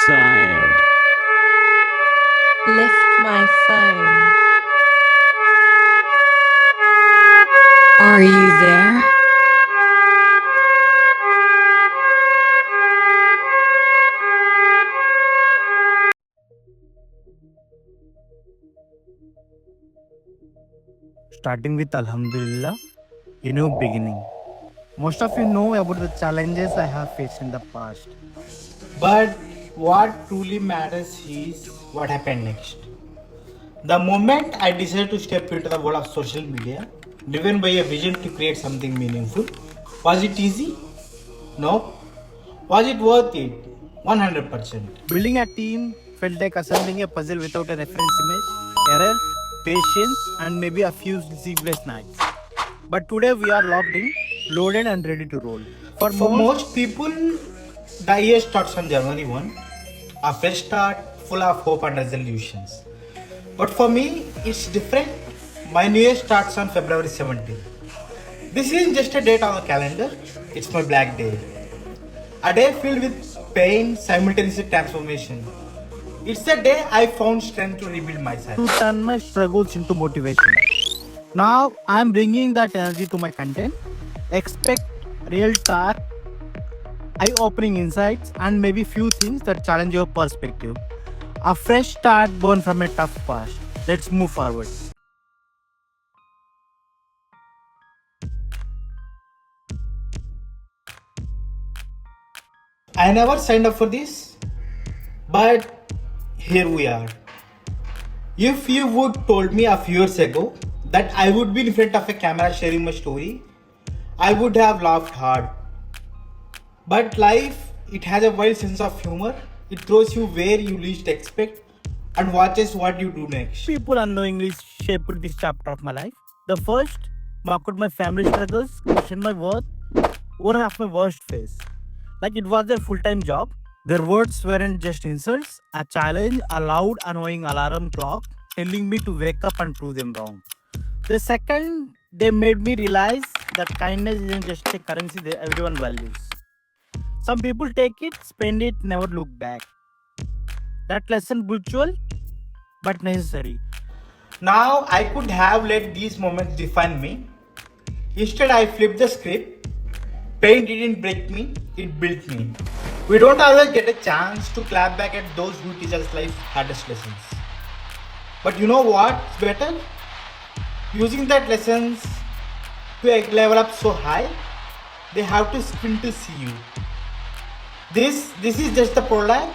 outside. Lift my phone. Are you there? Starting with Alhamdulillah, a new beginning. Most of you know about the challenges I have faced in the past. But what truly matters is what happened next. The moment I decided to step into the world of social media, driven by a vision to create something meaningful, was it easy? No. Was it worth it? 100%. Building a team felt like assembling a puzzle without a reference image, error, patience, and maybe a few sleepless nights. But today we are logged in, loaded, and ready to roll. For most people, the year starts on January 1, a fresh start full of hope and resolutions. But for me, it's different. My new year starts on February 17th. This isn't just a date on the calendar, it's my black day. A day filled with pain, simultaneous transformation. It's the day I found strength to rebuild myself. To turn my struggles into motivation. Now I'm bringing that energy to my content. Expect real talk, eye-opening insights, and maybe few things that challenge your perspective. A fresh start born from a tough past. Let's move forward. I never signed up for this, but here we are. If you would told me a few years ago that I would be in front of a camera sharing my story, I would have laughed hard. But life, it has a wild sense of humor. It throws you where you least expect and watches what you do next. People unknowingly shaped this chapter of my life. The first mocked my family struggles, questioned my worth, one of my worst phase. Like it was their full-time job. Their words weren't just insults, a challenge, a loud, annoying alarm clock telling me to wake up and prove them wrong. The second, they made me realize that kindness isn't just a currency that everyone values. Some people take it, spend it, never look back. That lesson brutal but necessary. Now I could have let these moments define me. Instead, I flipped the script. Pain didn't break me, it built me. We don't always get a chance to clap back at those who teach us life's hardest lessons. But you know what's better? Using that lessons to level up so high, they have to sprint to see you. This is just the prologue.